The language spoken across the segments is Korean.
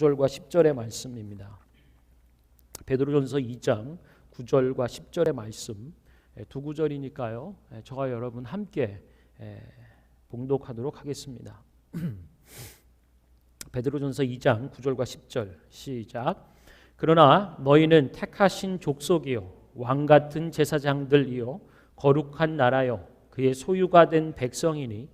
9절과 10절의 말씀입니다. 베드로전서 2장 9절과 10절의 말씀, 두 구절이니까요. 저와 여러분 함께 봉독하도록 하겠습니다. 베드로전서 2장 9절과 10절 시작. 그러나 너희는 택하신 족속이요 왕같은 제사장들이요 거룩한 나라요 그의 소유가 된 백성이니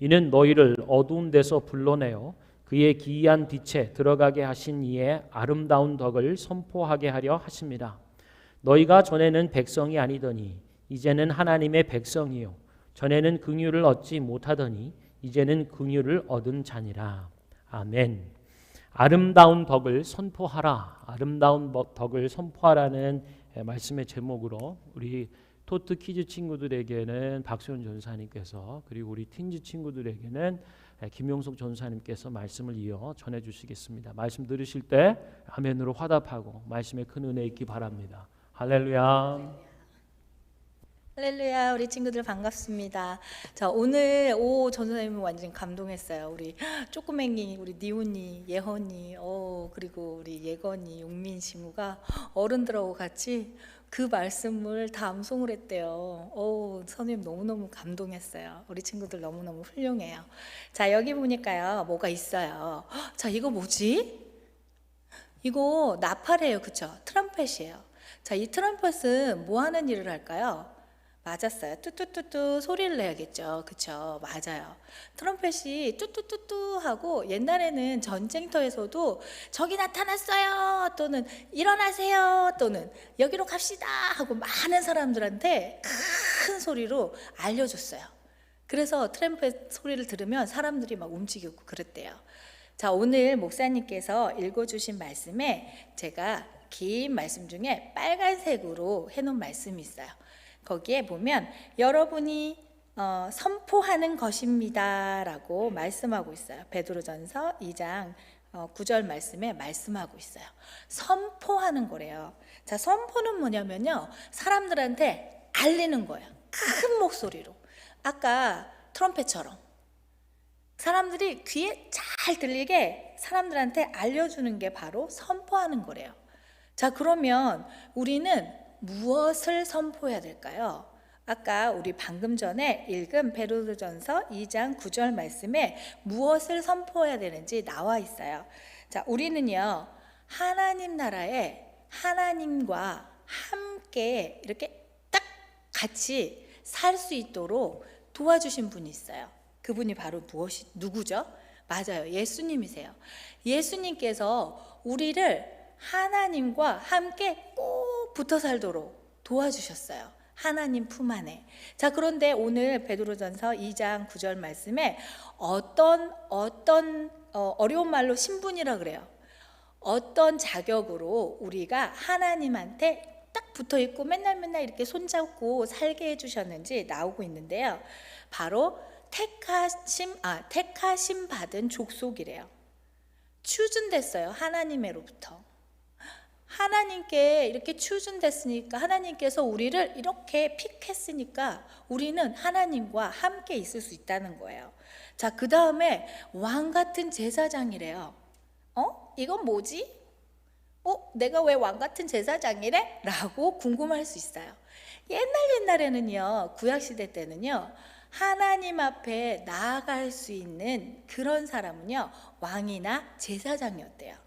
이는 너희를 어두운 데서 불러내어 그의 기이한 빛에 들어가게 하신 이의 아름다운 덕을 선포하게 하려 하십니다. 너희가 전에는 백성이 아니더니 이제는 하나님의 백성이요 전에는 긍휼을 얻지 못하더니 이제는 긍휼을 얻은 자니라. 아멘. 아름다운 덕을 선포하라. 아름다운 덕을 선포하라는 말씀의 제목으로 우리 토트 키즈 친구들에게는 박소연 전사님께서, 그리고 우리 틴즈 친구들에게는 김용석 전사님께서 말씀을 이어 전해주시겠습니다. 말씀 들으실 때 아멘으로 화답하고 말씀에 큰 은혜 있기 바랍니다. 할렐루야. 할렐루야. 우리 친구들 반갑습니다. 자, 오늘 전사님은 완전 감동했어요. 우리 쪼끄맹이, 우리 니온이, 예헌이, 그리고 우리 예건이, 용민 친구가 어른들하고 같이 그 말씀을 다 암송을 했대요. 선생님 너무너무 감동했어요. 우리 친구들 너무너무 훌륭해요. 자, 여기 보니까요 뭐가 있어요. 자, 이거 뭐지? 이거 나팔이에요. 그쵸? 트럼펫이에요. 자, 이 트럼펫은 뭐 하는 일을 할까요? 맞았어요. 뚜뚜뚜뚜 소리를 내야겠죠. 그쵸? 맞아요. 트럼펫이 뚜뚜뚜뚜 하고, 옛날에는 전쟁터에서도 적이 나타났어요 또는 일어나세요 또는 여기로 갑시다 하고 많은 사람들한테 큰 소리로 알려줬어요. 그래서 트럼펫 소리를 들으면 사람들이 막 움직이고 그랬대요. 자, 오늘 목사님께서 읽어주신 말씀에 제가 긴 말씀 중에 빨간색으로 해놓은 말씀이 있어요. 거기에 보면 여러분이 선포하는 것입니다 라고 말씀하고 있어요. 베드로전서 2장 9절 말씀에 말씀하고 있어요. 선포하는 거래요. 자, 선포는 뭐냐면요, 사람들한테 알리는 거예요. 큰 목소리로. 아까 트럼펫처럼 사람들이 귀에 잘 들리게 사람들한테 알려주는 게 바로 선포하는 거래요. 자, 그러면 우리는 무엇을 선포해야 될까요? 아까 우리 방금 전에 읽은 베드로전서 2장 9절 말씀에 무엇을 선포해야 되는지 나와 있어요. 자, 우리는요 하나님 나라에 하나님과 함께 이렇게 딱 같이 살 수 있도록 도와주신 분이 있어요. 그분이 바로 누구죠? 맞아요. 예수님이세요. 예수님께서 우리를 하나님과 함께 꼭 붙어 살도록 도와주셨어요. 하나님 품 안에. 자, 그런데 오늘 베드로전서 2장 9절 말씀에 어려운 말로 신분이라 그래요. 어떤 자격으로 우리가 하나님한테 딱 붙어 있고 맨날 이렇게 손잡고 살게 해주셨는지 나오고 있는데요. 바로 택하심 받은 족속이래요. 추준됐어요. 하나님으로부터. 하나님께 이렇게 추준됐으니까, 하나님께서 우리를 이렇게 픽했으니까 우리는 하나님과 함께 있을 수 있다는 거예요. 자, 그 다음에 왕같은 제사장이래요. 이건 뭐지? 내가 왜 왕같은 제사장이래? 라고 궁금할 수 있어요. 옛날에는요, 구약시대 때는요, 하나님 앞에 나아갈 수 있는 그런 사람은요, 왕이나 제사장이었대요.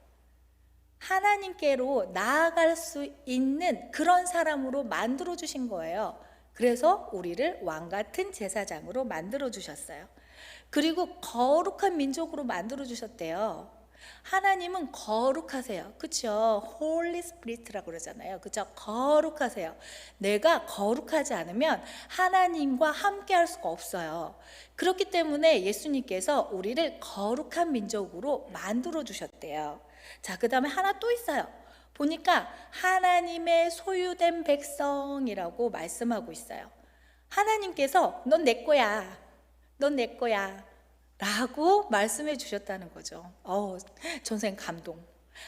하나님께로 나아갈 수 있는 그런 사람으로 만들어 주신 거예요. 그래서 우리를 왕같은 제사장으로 만들어 주셨어요. 그리고 거룩한 민족으로 만들어 주셨대요. 하나님은 거룩하세요. 그렇죠? Holy Spirit라고 그러잖아요. 그렇죠? 거룩하세요. 내가 거룩하지 않으면 하나님과 함께 할 수가 없어요. 그렇기 때문에 예수님께서 우리를 거룩한 민족으로 만들어 주셨대요. 자, 그 다음에 하나 또 있어요. 보니까 하나님의 소유된 백성이라고 말씀하고 있어요. 하나님께서 넌 내 거야, 넌 내 거야 라고 말씀해 주셨다는 거죠. 전생 감동.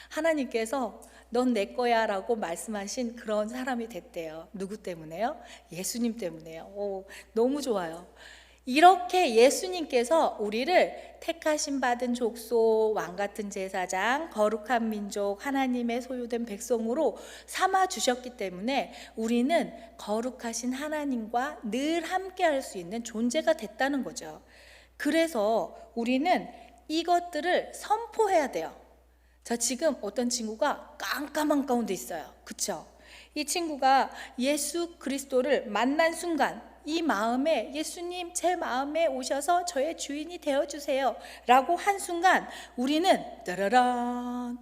하나님께서 넌 내 거야 라고 말씀하신 그런 사람이 됐대요. 누구 때문에요? 예수님 때문에요. 너무 좋아요. 이렇게 예수님께서 우리를 택하심 받은 족속, 왕같은 제사장, 거룩한 민족, 하나님의 소유된 백성으로 삼아 주셨기 때문에 우리는 거룩하신 하나님과 늘 함께 할 수 있는 존재가 됐다는 거죠. 그래서 우리는 이것들을 선포해야 돼요. 자, 지금 어떤 친구가 깜깜한 가운데 있어요. 그쵸? 이 친구가 예수 그리스도를 만난 순간 이 마음에 예수님 제 마음에 오셔서 저의 주인이 되어주세요 라고 한 순간 우리는 따라란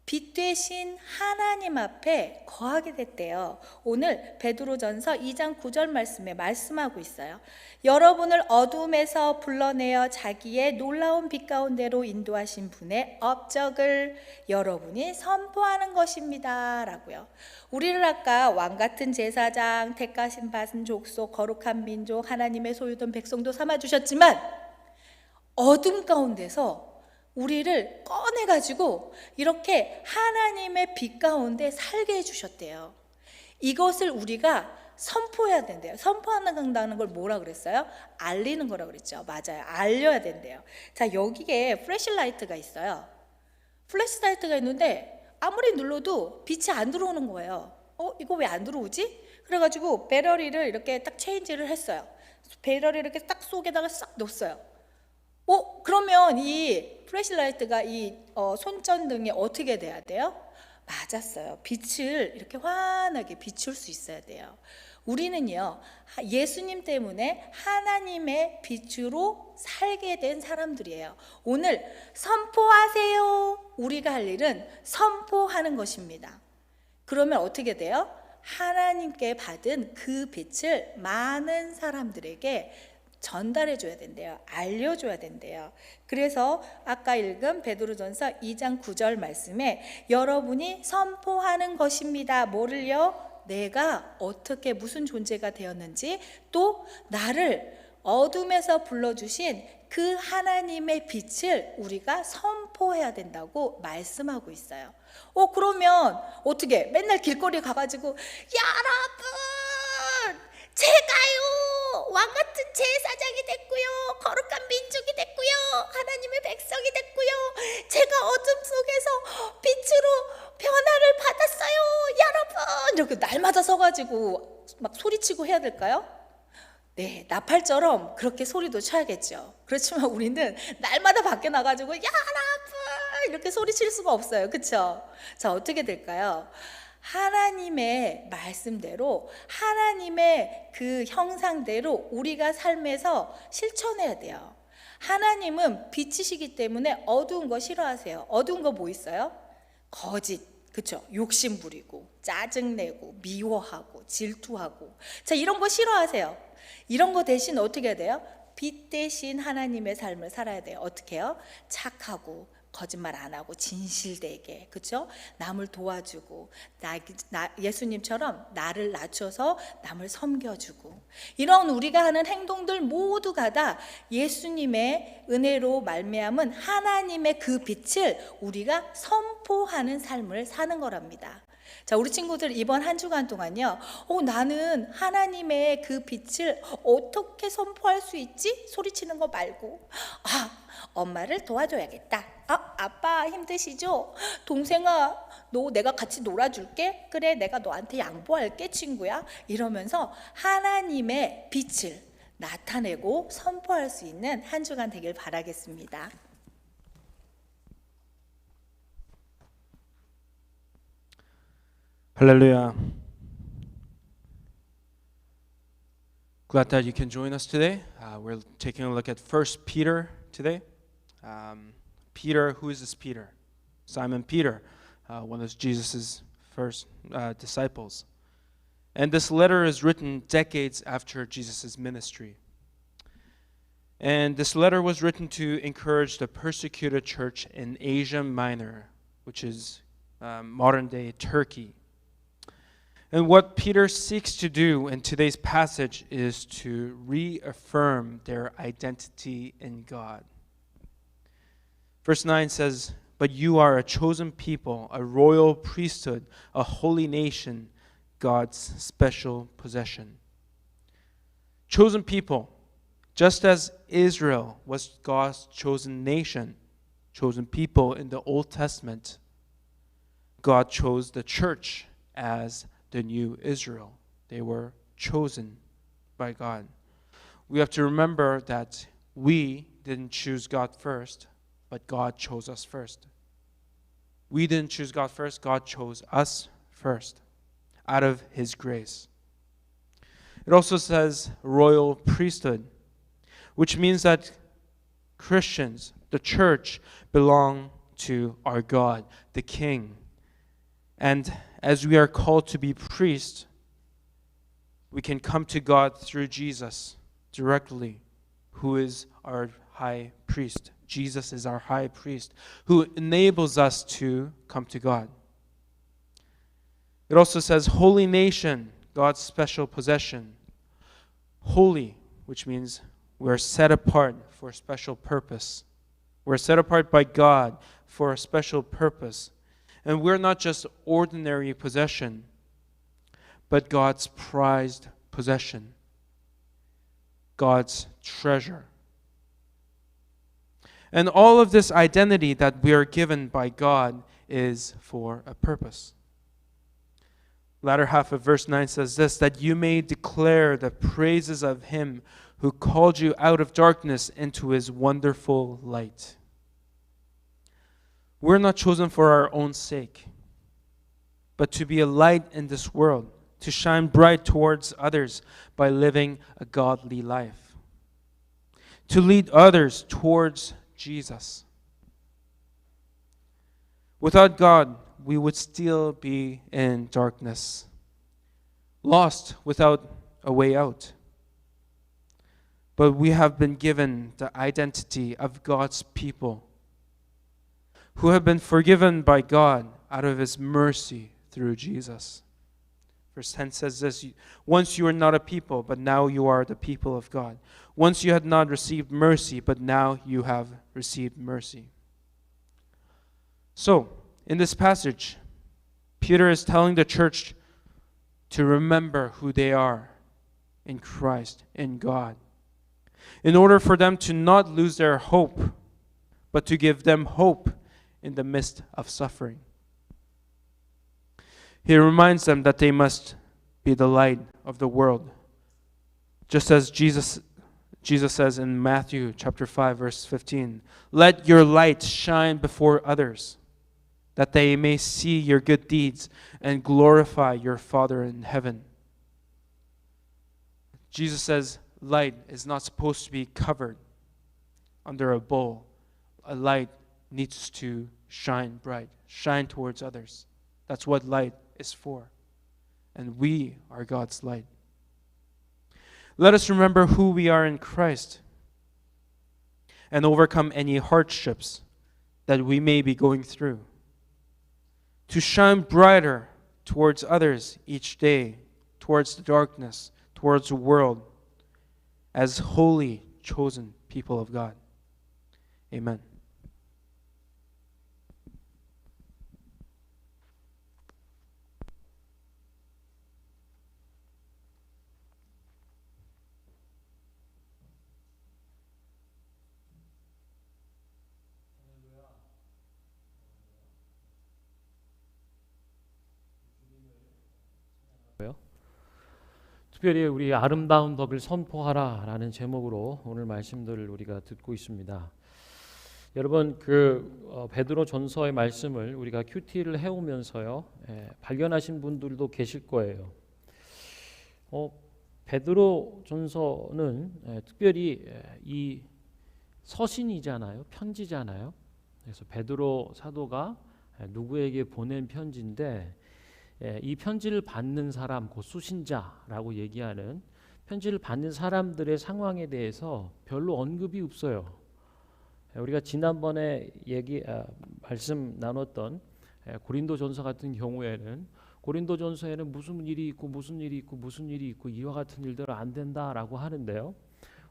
빛 되신 하나님 앞에 거하게 됐대요. 오늘 베드로전서 2장 9절 말씀에 말씀하고 있어요. 여러분을 어둠에서 불러내어 자기의 놀라운 빛 가운데로 인도하신 분의 업적을 여러분이 선포하는 것입니다 라고요. 우리를 아까 왕같은 제사장, 택하심 받은 족속, 거룩한 민족, 하나님의 소유된 백성도 삼아주셨지만 어둠 가운데서 우리를 꺼내가지고 이렇게 하나님의 빛 가운데 살게 해주셨대요. 이것을 우리가 선포해야 된대요. 선포한다는 걸 뭐라 그랬어요? 알리는 거라 그랬죠. 맞아요. 알려야 된대요. 자, 여기에 플래시라이트가 있어요. 플래시라이트가 있는데 아무리 눌러도 빛이 안 들어오는 거예요. 이거 왜 안 들어오지? 그래가지고 배터리를 이렇게 딱 체인지를 했어요. 배터리를 이렇게 딱 속에다가 싹 넣었어요. 그러면 이 플래시라이트가 이 손전등이 어떻게 돼야 돼요? 맞았어요. 빛을 이렇게 환하게 비출 수 있어야 돼요. 우리는요, 예수님 때문에 하나님의 빛으로 살게 된 사람들이에요. 오늘 선포하세요. 우리가 할 일은 선포하는 것입니다. 그러면 어떻게 돼요? 하나님께 받은 그 빛을 많은 사람들에게 전달해 줘야 된대요. 알려줘야 된대요. 그래서 아까 읽은 베드로전서 2장 9절 말씀에 여러분이 선포하는 것입니다. 뭐를요? 내가 어떻게 무슨 존재가 되었는지, 또 나를 어둠에서 불러주신 그 하나님의 빛을 우리가 선포해야 된다고 말씀하고 있어요. 그러면 어떻게 맨날 길거리에 가가지고 여러분 제가요 왕같은 제사장이 됐고요, 거룩한 민족이 됐고요, 하나님의 백성이 됐고요, 제가 어둠 속에서 빛으로 변화를 받았어요 여러분, 이렇게 날마다 서가지고 막 소리치고 해야 될까요? 네, 나팔처럼 그렇게 소리도 쳐야겠죠. 그렇지만 우리는 날마다 밖에 나가지고 여러분 이렇게 소리칠 수가 없어요. 그렇죠? 자, 어떻게 될까요? 하나님의 말씀대로, 하나님의 그 형상대로 우리가 삶에서 실천해야 돼요. 하나님은 빛이시기 때문에 어두운 거 싫어하세요. 어두운 거 뭐 있어요? 거짓, 그렇죠? 욕심 부리고 짜증내고 미워하고 질투하고, 자, 이런 거 싫어하세요. 이런 거 대신 어떻게 해야 돼요? 빛 대신 하나님의 삶을 살아야 돼요. 어떻게 해요? 착하고 거짓말 안 하고 진실되게, 그렇죠? 남을 도와주고 예수님처럼 나를 낮춰서 남을 섬겨주고, 이런 우리가 하는 행동들 모두가 다 예수님의 은혜로 말미암은 하나님의 그 빛을 우리가 선포하는 삶을 사는 거랍니다. 자, 우리 친구들 이번 한 주간 동안요, 나는 하나님의 그 빛을 어떻게 선포할 수 있지? 소리치는 거 말고, 엄마를 도와줘야겠다. 아빠 힘드시죠? 동생아, 내가 같이 놀아줄게. 그래, 내가 너한테 양보할게 친구야. 이러면서 하나님의 빛을 나타내고 선포할 수 있는 한 주간 되길 바라겠습니다. Hallelujah. Glad that you can join us today. We're taking a look at 1 Peter today. Peter, who is this Peter? Simon Peter, one of Jesus' first disciples. And this letter is written decades after Jesus' ministry. And this letter was written to encourage the persecuted church in Asia Minor, which is modern-day Turkey. And what Peter seeks to do in today's passage is to reaffirm their identity in God. Verse 9 says, "But you are a chosen people, a royal priesthood, a holy nation, God's special possession." Chosen people, Just as Israel was God's chosen nation, chosen people in the Old Testament, God chose the church as the new Israel. They were chosen by God. We have to remember that we didn't choose God first, but God chose us first. We didn't choose God first, God chose us first out of His grace. It also says royal priesthood, which means that Christians, the church, belong to our God, the King. And as we are called to be priests, we can come to God through Jesus directly, who is our high priest. Jesus is our high priest, who enables us to come to God. It also says holy nation, God's special possession. Holy, which means we're set apart for a special purpose. We're set apart by God for a special purpose. And we're not just ordinary possession, but God's prized possession, God's treasure. And all of this identity that we are given by God is for a purpose. Latter half of verse 9 says this, that you may declare the praises of Him who called you out of darkness into His wonderful light. We're not chosen for our own sake, but to be a light in this world, to shine bright towards others by living a godly life, to lead others towards Jesus. Without God, we would still be in darkness, lost without a way out. But we have been given the identity of God's people, who have been forgiven by God out of His mercy through Jesus. Verse 10 says this, once you were not a people, but now you are the people of God. Once you had not received mercy, but now you have received mercy. So, in this passage, Peter is telling the church to remember who they are in Christ, in God, in order for them to not lose their hope, but to give them hope in the midst of suffering. He reminds them that they must be the light of the world. Just as Jesus says in Matthew chapter 5, verse 15, let your light shine before others, that they may see your good deeds and glorify your Father in heaven. Jesus says light is not supposed to be covered under a bowl. A light needs to shine bright, shine towards others. That's what light is for. And we are God's light. Let us remember who we are in Christ and overcome any hardships that we may be going through, to shine brighter towards others each day, towards the darkness, towards the world, as holy, chosen people of God. Amen. 특별히 우리 아름다운 법을 선포하라라는 제목으로 오늘 말씀들을 우리가 듣고 있습니다. 여러분 베드로 전서의 말씀을 우리가 큐티를 해오면서요 발견하신 분들도 계실 거예요. 베드로 전서는 특별히 이 서신이잖아요, 편지잖아요. 그래서 베드로 사도가 누구에게 보낸 편지인데 이 편지를 받는 사람, 곧 수신자라고 얘기하는 편지를 받는 사람들의 상황에 대해서 별로 언급이 없어요. 우리가 지난번에 말씀 나눴던 고린도전서 같은 경우에는 고린도전서에는 무슨 일이 있고 무슨 일이 있고 무슨 일이 있고 이와 같은 일들은 안 된다라고 하는데요.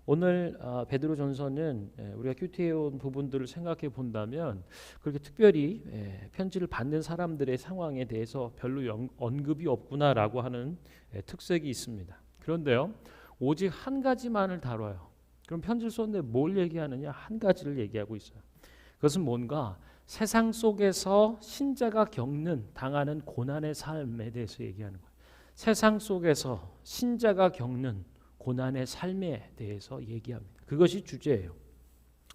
오늘 베드로전서는 우리가 큐티해온 부분들을 생각해 본다면 그렇게 특별히 편지를 받는 사람들의 상황에 대해서 별로 언급이 없구나라고 하는 특색이 있습니다. 그런데요, 오직 한 가지만을 다뤄요. 그럼 편지를 썼는데 뭘 얘기하느냐? 한 가지를 얘기하고 있어요. 그것은 뭔가 세상 속에서 신자가 겪는 당하는 고난의 삶에 대해서 얘기하는 거예요. 세상 속에서 신자가 겪는 고난의 삶에 대해서 얘기합니다. 그것이 주제예요.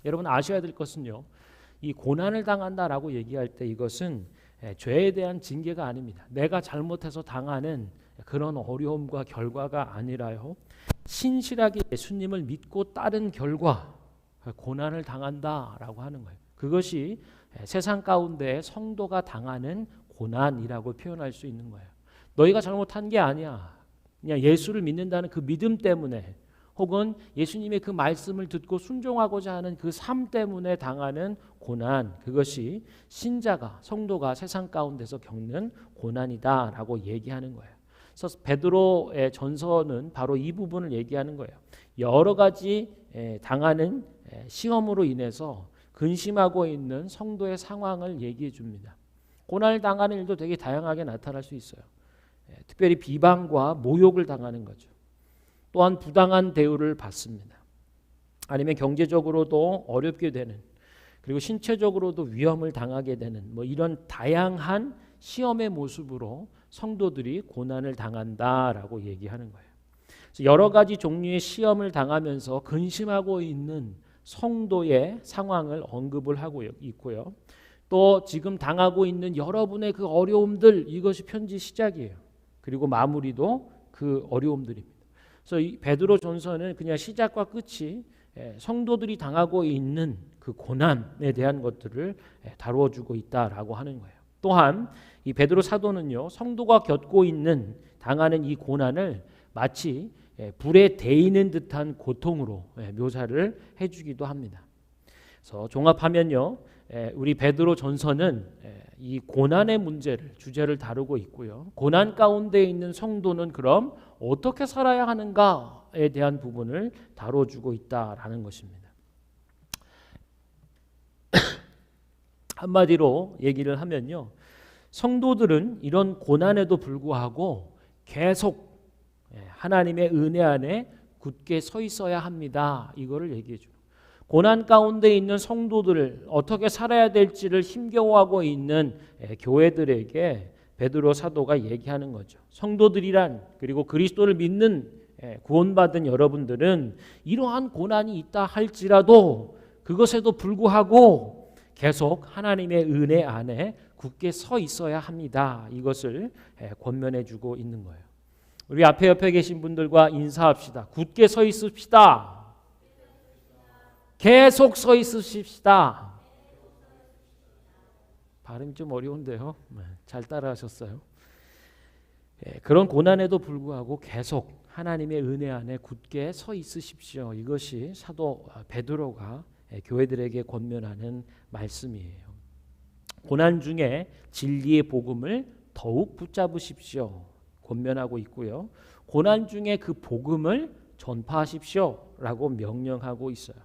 여러분 아셔야 될 것은요. 이 고난을 당한다라고 얘기할 때 이것은 죄에 대한 징계가 아닙니다. 내가 잘못해서 당하는 그런 어려움과 결과가 아니라요. 신실하게 예수님을 믿고 따른 결과 고난을 당한다라고 하는 거예요. 그것이 세상 가운데 성도가 당하는 고난이라고 표현할 수 있는 거예요. 너희가 잘못한 게 아니야. 그냥 예수를 믿는다는 그 믿음 때문에 혹은 예수님의 그 말씀을 듣고 순종하고자 하는 그 삶 때문에 당하는 고난, 그것이 신자가 성도가 세상 가운데서 겪는 고난이다라고 얘기하는 거예요. 그래서 베드로의 전서는 바로 이 부분을 얘기하는 거예요. 여러 가지 당하는 시험으로 인해서 근심하고 있는 성도의 상황을 얘기해 줍니다. 고난을 당하는 일도 되게 다양하게 나타날 수 있어요. 특별히 비방과 모욕을 당하는 거죠. 또한 부당한 대우를 받습니다. 아니면 경제적으로도 어렵게 되는, 그리고 신체적으로도 위험을 당하게 되는 이런 다양한 시험의 모습으로 성도들이 고난을 당한다라고 얘기하는 거예요. 그래서 여러 가지 종류의 시험을 당하면서 근심하고 있는 성도의 상황을 언급을 하고 있고요. 또 지금 당하고 있는 여러분의 그 어려움들, 이것이 편지 시작이에요. 그리고 마무리도 그 어려움들입니다. 그래서 이 베드로 전서는 그냥 시작과 끝이 성도들이 당하고 있는 그 고난에 대한 것들을 다루어주고 있다라고 하는 거예요. 또한 이 베드로 사도는요, 성도가 겪고 있는 당하는 이 고난을 마치 불에 데이는 듯한 고통으로 묘사를 해주기도 합니다. 그래서 종합하면요, 우리 베드로 전서는 이 고난의 문제를 주제를 다루고 있고요. 고난 가운데 있는 성도는 그럼 어떻게 살아야 하는가에 대한 부분을 다뤄주고 있다라는 것입니다. 한마디로 얘기를 하면요, 성도들은 이런 고난에도 불구하고 계속 하나님의 은혜 안에 굳게 서 있어야 합니다. 이거를 얘기해 줍니다. 고난 가운데 있는 성도들을 어떻게 살아야 될지를 힘겨워하고 있는 교회들에게 베드로 사도가 얘기하는 거죠. 성도들이란, 그리고 그리스도를 믿는 구원받은 여러분들은 이러한 고난이 있다 할지라도 그것에도 불구하고 계속 하나님의 은혜 안에 굳게 서 있어야 합니다. 이것을 권면해 주고 있는 거예요. 우리 앞에 옆에 계신 분들과 인사합시다. 굳게 서 있읍시다. 계속 서 있으십시다. 발음이 좀 어려운데요. 잘 따라하셨어요. 그런 고난에도 불구하고 계속 하나님의 은혜 안에 굳게 서 있으십시오. 이것이 사도 베드로가 교회들에게 권면하는 말씀이에요. 고난 중에 진리의 복음을 더욱 붙잡으십시오. 권면하고 있고요. 고난 중에 그 복음을 전파하십시오라고 명령하고 있어요.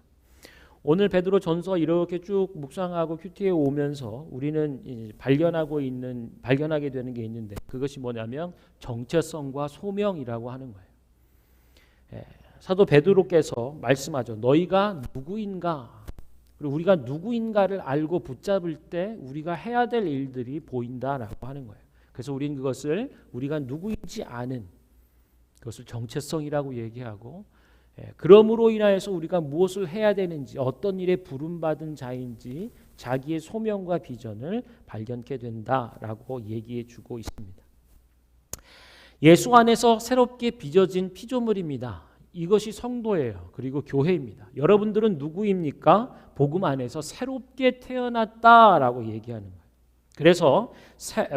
오늘 베드로 전서 이렇게 쭉 묵상하고 큐티에 오면서 우리는 발견하게 되는 게 있는데, 그것이 뭐냐면 정체성과 소명이라고 하는 거예요. 사도 베드로께서 말씀하죠. 너희가 누구인가? 그리고 우리가 누구인가를 알고 붙잡을 때 우리가 해야 될 일들이 보인다라고 하는 거예요. 그래서 우리는 그것을 우리가 누구인지 아는 그것을 정체성이라고 얘기하고, 그러므로 인하여서 우리가 무엇을 해야 되는지, 어떤 일에 부름받은 자인지 자기의 소명과 비전을 발견케 된다라고 얘기해 주고 있습니다. 예수 안에서 새롭게 빚어진 피조물입니다. 이것이 성도예요. 그리고 교회입니다. 여러분들은 누구입니까? 복음 안에서 새롭게 태어났다라고 얘기하는 거예요. 그래서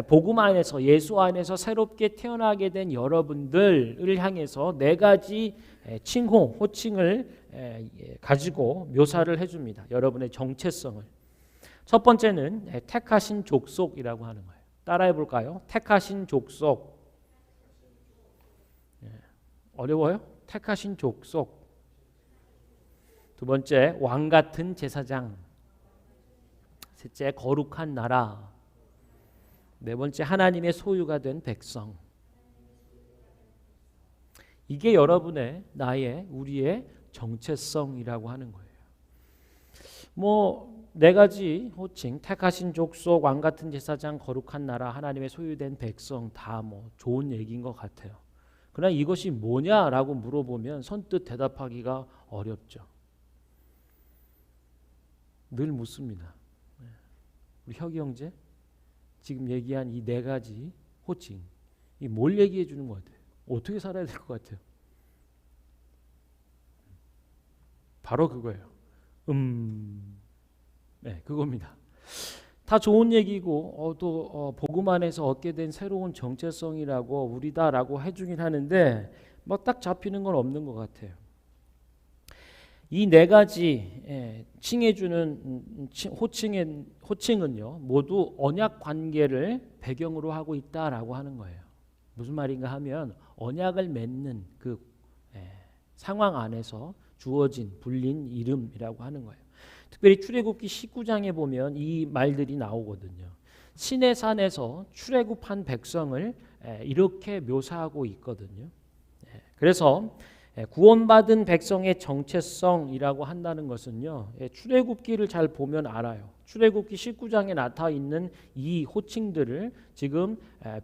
복음 안에서, 예수 안에서 새롭게 태어나게 된 여러분들을 향해서 네 가지 칭호, 호칭을 가지고 묘사를 해줍니다. 여러분의 정체성을. 첫 번째는 택하신 족속이라고 하는 거예요. 따라해 볼까요? 택하신 족속. 어려워요? 택하신 족속. 두 번째, 왕 같은 제사장. 셋째, 거룩한 나라. 네 번째, 하나님의 소유가 된 백성. 이게 여러분의, 나의, 우리의 정체성이라고 하는 거예요. 뭐 네 가지 호칭, 택하신 족속, 왕 같은 제사장, 거룩한 나라, 하나님의 소유된 백성 다 뭐 좋은 얘기인 것 같아요. 그러나 이것이 뭐냐라고 물어보면 선뜻 대답하기가 어렵죠. 늘 묻습니다. 우리 혁이 형제 지금 얘기한 이 네 가지 호칭, 이 뭘 얘기해 주는 것 같아요? 어떻게 살아야 될 것 같아요? 바로 그거예요. 네, 그겁니다. 다 좋은 얘기고 또 복음 안에서 얻게 된 새로운 정체성이라고 우리다라고 해주긴 하는데 뭐 딱 잡히는 건 없는 것 같아요. 이 네 가지 칭해주는 호칭은요 모두 언약 관계를 배경으로 하고 있다라고 하는 거예요. 무슨 말인가 하면 언약을 맺는 그 상황 안에서 주어진 불린 이름이라고 하는 거예요. 특별히 출애굽기 19장에 보면 이 말들이 나오거든요. 시내산에서 출애굽한 백성을 이렇게 묘사하고 있거든요. 그래서 구원받은 백성의 정체성이라고 한다는 것은요. 출애굽기를 잘 보면 알아요. 출애굽기 19장에 나타나 있는 이 호칭들을 지금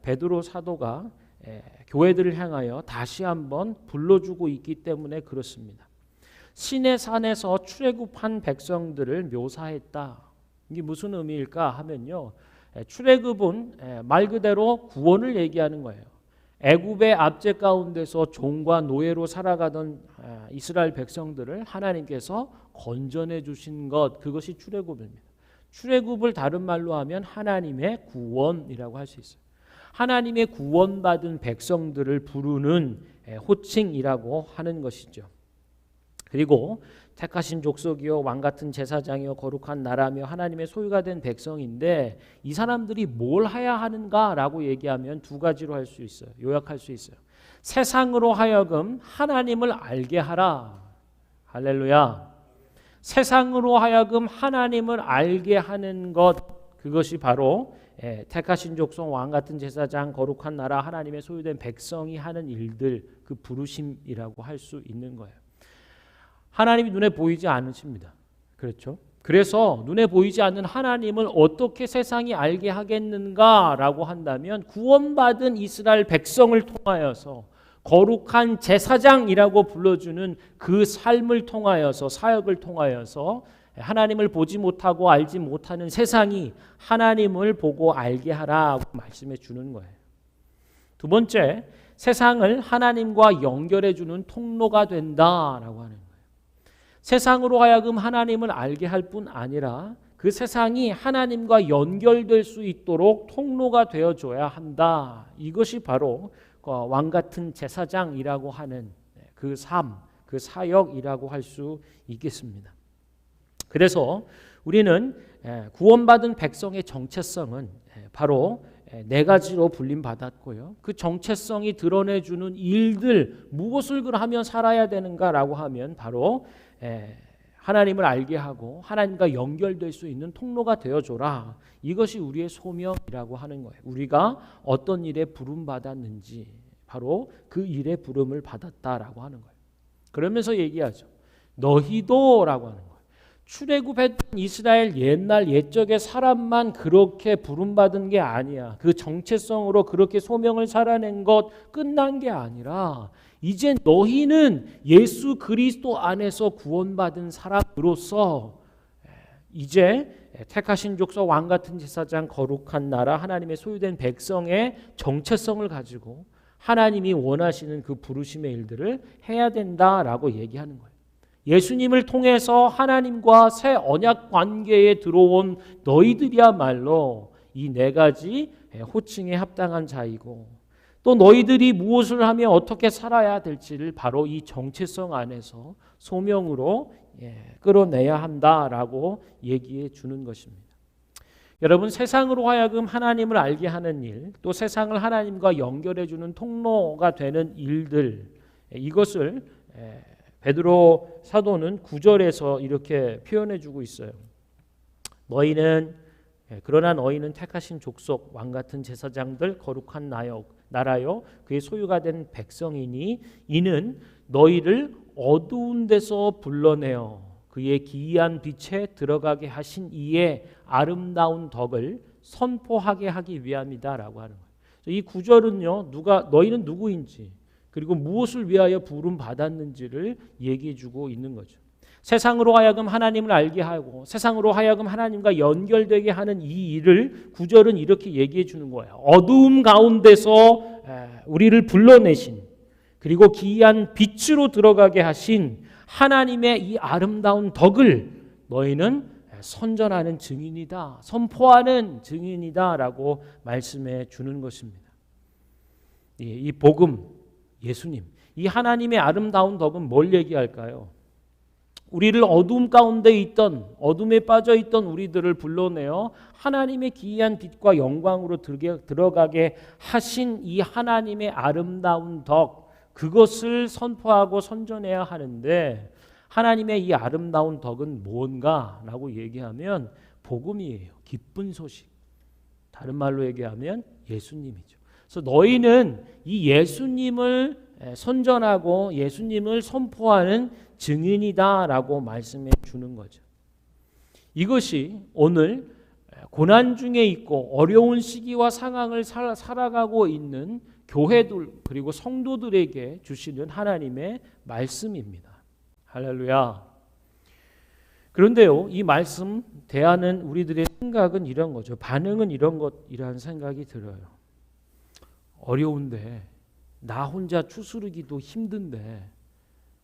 베드로 사도가 교회들을 향하여 다시 한번 불러주고 있기 때문에 그렇습니다. 시내산에서 출애굽한 백성들을 묘사했다. 이게 무슨 의미일까 하면요. 출애굽은 말 그대로 구원을 얘기하는 거예요. 애굽의 압제 가운데서 종과 노예로 살아가던 이스라엘 백성들을 하나님께서 건져내 주신 것, 그것이 출애굽입니다. 출애굽을 다른 말로 하면 하나님의 구원이라고 할 수 있어요. 하나님의 구원받은 백성들을 부르는 호칭이라고 하는 것이죠. 그리고 택하신 족속이요 왕 같은 제사장이요 거룩한 나라며 하나님의 소유가 된 백성인데 이 사람들이 뭘 해야 하는가라고 얘기하면 두 가지로 할 수 있어요. 요약할 수 있어요. 세상으로 하여금 하나님을 알게 하라. 할렐루야. 세상으로 하여금 하나님을 알게 하는 것, 그것이 바로 택하신 족속 왕 같은 제사장 거룩한 나라 하나님의 소유된 백성이 하는 일들, 그 부르심이라고 할 수 있는 거예요. 하나님이 눈에 보이지 않으십니다. 그렇죠? 그래서 눈에 보이지 않는 하나님을 어떻게 세상이 알게 하겠는가라고 한다면 구원받은 이스라엘 백성을 통하여서 거룩한 제사장이라고 불러주는 그 삶을 통하여서 사역을 통하여서 하나님을 보지 못하고 알지 못하는 세상이 하나님을 보고 알게 하라고 말씀해 주는 거예요. 두 번째, 세상을 하나님과 연결해 주는 통로가 된다라고 하는 거예요. 세상으로 하여금 하나님을 알게 할 뿐 아니라 그 세상이 하나님과 연결될 수 있도록 통로가 되어줘야 한다. 이것이 바로 왕 같은 제사장이라고 하는 그 삶, 그 사역이라고 할 수 있겠습니다. 그래서 우리는 구원받은 백성의 정체성은 바로 네 가지로 불림받았고요. 그 정체성이 드러내주는 일들, 무엇을 하면 살아야 되는가라고 하면 바로 하나님을 알게 하고 하나님과 연결될 수 있는 통로가 되어줘라. 이것이 우리의 소명이라고 하는 거예요. 우리가 어떤 일에 부름받았는지 바로 그 일에 부름을 받았다라고 하는 거예요. 그러면서 얘기하죠. 너희도라고 하는 거예요. 출애굽했던 이스라엘 옛날 옛적의 사람만 그렇게 부름받은 게 아니야. 그 정체성으로 그렇게 소명을 살아낸 것 끝난 게 아니라 이제 너희는 예수 그리스도 안에서 구원받은 사람으로서 이제 택하신 족속 왕 같은 제사장 거룩한 나라 하나님의 소유된 백성의 정체성을 가지고 하나님이 원하시는 그 부르심의 일들을 해야 된다라고 얘기하는 거예요. 예수님을 통해서 하나님과 새 언약 관계에 들어온 너희들이야말로 이 네 가지 호칭에 합당한 자이고 또 너희들이 무엇을 하며 어떻게 살아야 될지를 바로 이 정체성 안에서 소명으로 끌어내야 한다라고 얘기해 주는 것입니다. 여러분, 세상으로 하여금 하나님을 알게 하는 일, 또 세상을 하나님과 연결해 주는 통로가 되는 일들, 이것을 베드로 사도는 9절에서 이렇게 표현해 주고 있어요. 그러나 너희는 택하신 족속, 왕 같은 제사장들, 거룩한 나라요 그의 소유가 된 백성이니 이는 너희를 어두운 데서 불러내어 그의 기이한 빛에 들어가게 하신 이의 아름다운 덕을 선포하게 하기 위함이다라고 하는 거예요. 이 구절은요, 너희는 누구인지 그리고 무엇을 위하여 부름 받았는지를 얘기해 주고 있는 거죠. 세상으로 하여금 하나님을 알게 하고 세상으로 하여금 하나님과 연결되게 하는 이 일을 구절은 이렇게 얘기해 주는 거예요. 어두움 가운데서 우리를 불러내신 그리고 기이한 빛으로 들어가게 하신 하나님의 이 아름다운 덕을 너희는 선전하는 증인이다, 선포하는 증인이다라고 말씀해 주는 것입니다. 이 복음, 예수님, 이 하나님의 아름다운 덕은 뭘 얘기할까요? 우리를 어둠 가운데 있던, 어둠에 빠져 있던 우리들을 불러내어 하나님의 기이한 빛과 영광으로 들어가게 하신 이 하나님의 아름다운 덕, 그것을 선포하고 선전해야 하는데, 하나님의 이 아름다운 덕은 뭔가라고 얘기하면 복음이에요. 기쁜 소식. 다른 말로 얘기하면 예수님이죠. 그래서 너희는 이 예수님을 선전하고 예수님을 선포하는 증인이다라고 말씀해 주는 거죠. 이것이 오늘 고난 중에 있고 어려운 시기와 상황을 살아가고 있는 교회들 그리고 성도들에게 주시는 하나님의 말씀입니다. 할렐루야. 그런데요, 이 말씀 대하는 우리들의 생각은 이런 거죠. 반응은 이러한 생각이 들어요. 어려운데 나 혼자 추스르기도 힘든데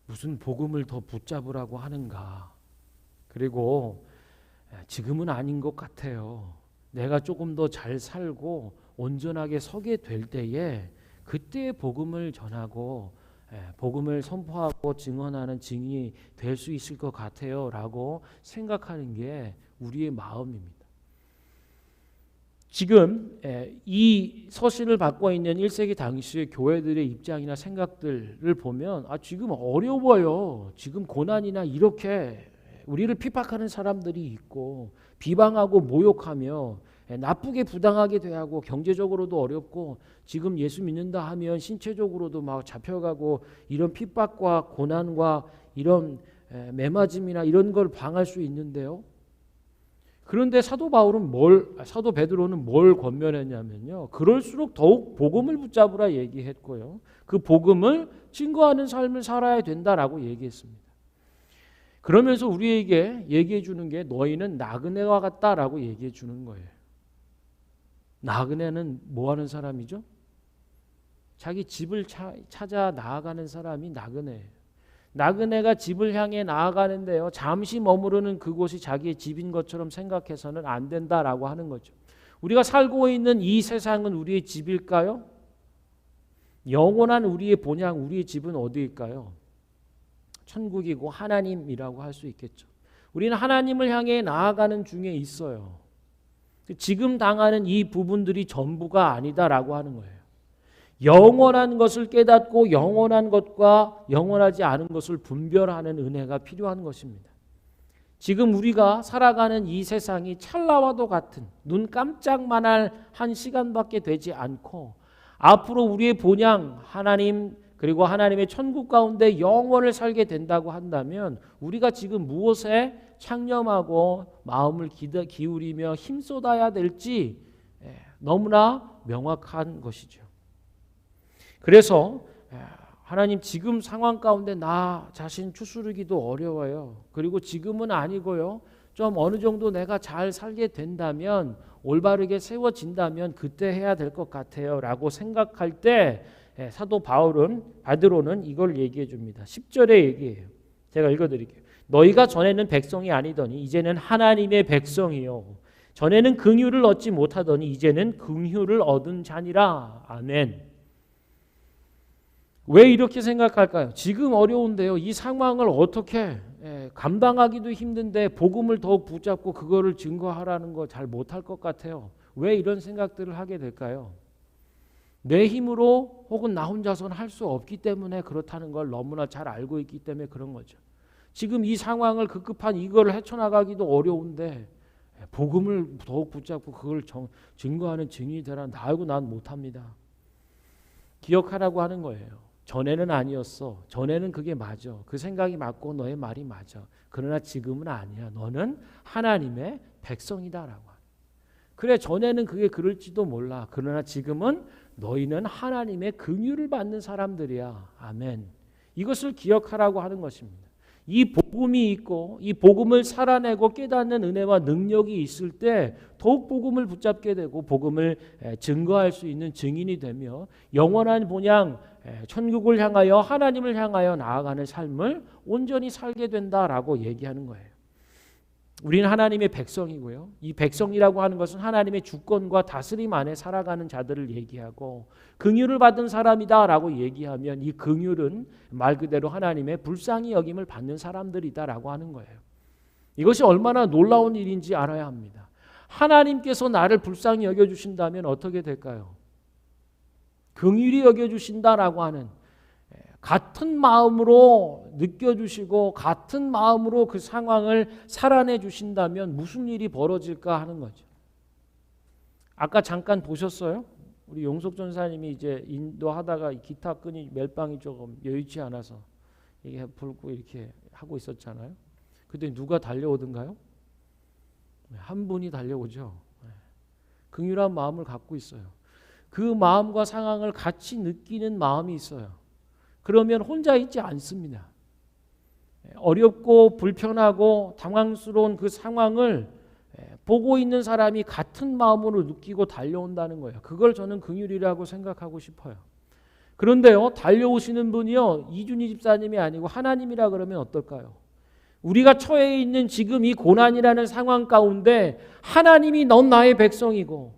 무슨 복음을 더 붙잡으라고 하는가. 그리고 지금은 아닌 것 같아요. 내가 조금 더 잘 살고 온전하게 서게 될 때에 그때 복음을 전하고 복음을 선포하고 증언하는 증인이 될 수 있을 것 같아요 라고 생각하는 게 우리의 마음입니다. 지금 이 서신을 받고 있는 1세기 당시의 교회들의 입장이나 생각들을 보면 지금 어려워요. 지금 고난이나 이렇게 우리를 핍박하는 사람들이 있고 비방하고 모욕하며 나쁘게 부당하게 대하고 경제적으로도 어렵고 지금 예수 믿는다 하면 신체적으로도 막 잡혀가고 이런 핍박과 고난과 이런 매맞음이나 이런 걸 방할 수 있는데요. 그런데 사도 베드로는 뭘 권면했냐면요. 그럴수록 더욱 복음을 붙잡으라 얘기했고요. 그 복음을 증거하는 삶을 살아야 된다라고 얘기했습니다. 그러면서 우리에게 얘기해 주는 게 너희는 나그네와 같다라고 얘기해 주는 거예요. 나그네는 뭐 하는 사람이죠? 자기 집을 찾아 나아가는 사람이 나그네예요. 나그네가 집을 향해 나아가는데요. 잠시 머무르는 그곳이 자기의 집인 것처럼 생각해서는 안 된다라고 하는 거죠. 우리가 살고 있는 이 세상은 우리의 집일까요? 영원한 우리의 본향, 우리의 집은 어디일까요? 천국이고 하나님이라고 할 수 있겠죠. 우리는 하나님을 향해 나아가는 중에 있어요. 지금 당하는 이 부분들이 전부가 아니다라고 하는 거예요. 영원한 것을 깨닫고 영원한 것과 영원하지 않은 것을 분별하는 은혜가 필요한 것입니다. 지금 우리가 살아가는 이 세상이 찰나와도 같은 눈 깜짝만할 한 시간밖에 되지 않고 앞으로 우리의 본향 하나님 그리고 하나님의 천국 가운데 영원을 살게 된다고 한다면 우리가 지금 무엇에 창념하고 마음을 기울이며 힘쏟아야 될지 너무나 명확한 것이죠. 그래서 하나님 지금 상황 가운데 나 자신 추스르기도 어려워요. 그리고 지금은 아니고요. 좀 어느 정도 내가 잘 살게 된다면 올바르게 세워진다면 그때 해야 될 것 같아요 라고 생각할 때 사도 베드로는 이걸 얘기해 줍니다. 10절에 얘기해요. 제가 읽어드릴게요. 너희가 전에는 백성이 아니더니 이제는 하나님의 백성이요 전에는 긍휼을 얻지 못하더니 이제는 긍휼을 얻은 자니라. 아멘. 왜 이렇게 생각할까요? 지금 어려운데요. 이 상황을 어떻게 감당하기도 힘든데 복음을 더욱 붙잡고 그거를 증거하라는 거 잘 못할 것 같아요. 왜 이런 생각들을 하게 될까요? 내 힘으로 혹은 나 혼자서는 할 수 없기 때문에 그렇다는 걸 너무나 잘 알고 있기 때문에 그런 거죠. 지금 이 상황을 급급한 이거를 헤쳐나가기도 어려운데 복음을 더욱 붙잡고 그걸 증거하는 증인이 되라. 나 알고 난 못합니다. 기억하라고 하는 거예요. 전에는 아니었어. 전에는 그게 맞아. 그 생각이 맞고 너의 말이 맞아. 그러나 지금은 아니야. 너는 하나님의 백성이다라고. 그래, 전에는 그게 그럴지도 몰라. 그러나 지금은 너희는 하나님의 긍휼을 받는 사람들이야. 아멘. 이것을 기억하라고 하는 것입니다. 이 복음이 있고 이 복음을 살아내고 깨닫는 은혜와 능력이 있을 때 더욱 복음을 붙잡게 되고 복음을 증거할 수 있는 증인이 되며 영원한 본향 천국을 향하여 하나님을 향하여 나아가는 삶을 온전히 살게 된다라고 얘기하는 거예요. 우리는 하나님의 백성이고요. 이 백성이라고 하는 것은 하나님의 주권과 다스림 안에 살아가는 자들을 얘기하고 긍휼을 받은 사람이다라고 얘기하면 이 긍휼은 말 그대로 하나님의 불쌍히 여김을 받는 사람들이다라고 하는 거예요. 이것이 얼마나 놀라운 일인지 알아야 합니다. 하나님께서 나를 불쌍히 여겨주신다면 어떻게 될까요? 긍휼히 여겨주신다라고 하는 같은 마음으로 느껴주시고 같은 마음으로 그 상황을 살아내 주신다면 무슨 일이 벌어질까 하는 거죠. 아까 잠깐 보셨어요? 우리 용석 전사님이 이제 인도하다가 기타 끈이 멜빵이 조금 여의치 않아서 이게 불고 이렇게 하고 있었잖아요. 그때 누가 달려오던가요? 한 분이 달려오죠. 긍휼한 마음을 갖고 있어요. 그 마음과 상황을 같이 느끼는 마음이 있어요. 그러면 혼자 있지 않습니다. 어렵고 불편하고 당황스러운 그 상황을 보고 있는 사람이 같은 마음으로 느끼고 달려온다는 거예요. 그걸 저는 긍휼이라고 생각하고 싶어요. 그런데요, 달려오시는 분이요, 이준희 집사님이 아니고 하나님이라 그러면 어떨까요? 우리가 처해 있는 지금 이 고난이라는 상황 가운데 하나님이 넌 나의 백성이고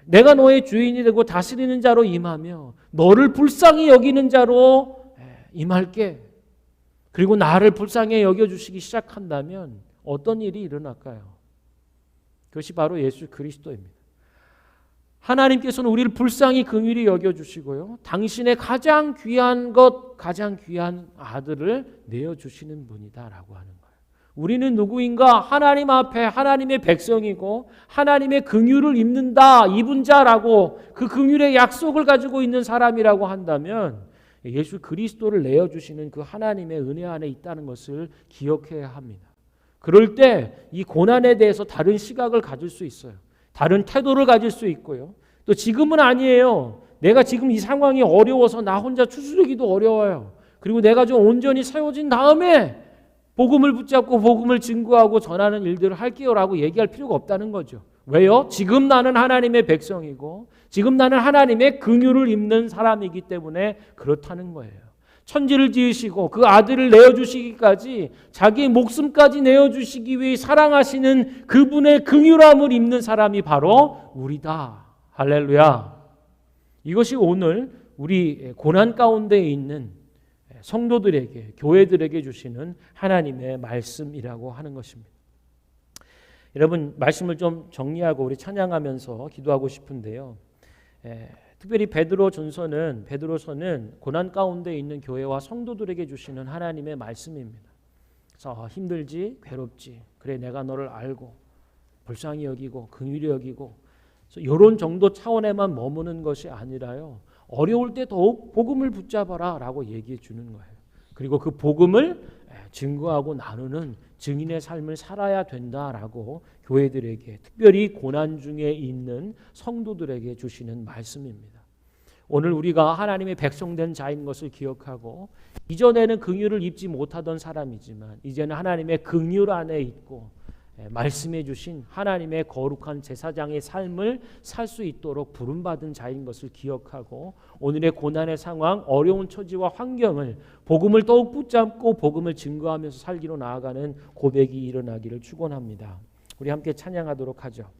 내가 너의 주인이 되고 다스리는 자로 임하며 너를 불쌍히 여기는 자로 임할게. 그리고 나를 불쌍히 여겨주시기 시작한다면 어떤 일이 일어날까요? 그것이 바로 예수 그리스도입니다. 하나님께서는 우리를 불쌍히 긍휼히 여겨주시고요. 당신의 가장 귀한 것, 가장 귀한 아들을 내어주시는 분이다라고 하는 거예요. 우리는 누구인가? 하나님 앞에 하나님의 백성이고 하나님의 긍휼을 입은 자라고 그 긍휼의 약속을 가지고 있는 사람이라고 한다면 예수 그리스도를 내어주시는 그 하나님의 은혜 안에 있다는 것을 기억해야 합니다. 그럴 때 이 고난에 대해서 다른 시각을 가질 수 있어요. 다른 태도를 가질 수 있고요. 또 지금은 아니에요. 내가 지금 이 상황이 어려워서 나 혼자 추스르기도 어려워요. 그리고 내가 좀 온전히 세워진 다음에 복음을 붙잡고 복음을 증거하고 전하는 일들을 할게요라고 얘기할 필요가 없다는 거죠. 왜요? 지금 나는 하나님의 백성이고 지금 나는 하나님의 긍휼을 입는 사람이기 때문에 그렇다는 거예요. 천지를 지으시고 그 아들을 내어주시기까지 자기 목숨까지 내어주시기 위해 사랑하시는 그분의 긍휼함을 입는 사람이 바로 우리다. 할렐루야. 이것이 오늘 우리 고난 가운데 있는 성도들에게, 교회들에게 주시는 하나님의 말씀이라고 하는 것입니다. 여러분, 말씀을 좀 정리하고 우리 찬양하면서 기도하고 싶은데요. 특별히 베드로서는 고난 가운데 있는 교회와 성도들에게 주시는 하나님의 말씀입니다. 그래서 힘들지, 괴롭지, 그래 내가 너를 알고 불쌍히 여기고 긍휼히 여기고 이런 정도 차원에만 머무는 것이 아니라요. 어려울 때 더욱 복음을 붙잡아라 라고 얘기해 주는 거예요. 그리고 그 복음을 증거하고 나누는 증인의 삶을 살아야 된다라고 교회들에게, 특별히 고난 중에 있는 성도들에게 주시는 말씀입니다. 오늘 우리가 하나님의 백성된 자인 것을 기억하고 이전에는 긍휼을 입지 못하던 사람이지만 이제는 하나님의 긍휼 안에 있고 말씀해 주신 하나님의 거룩한 제사장의 삶을 살 수 있도록 부름받은 자인 것을 기억하고 오늘의 고난의 상황, 어려운 처지와 환경을 복음을 더욱 붙잡고 복음을 증거하면서 살기로 나아가는 고백이 일어나기를 축원합니다. 우리 함께 찬양하도록 하죠.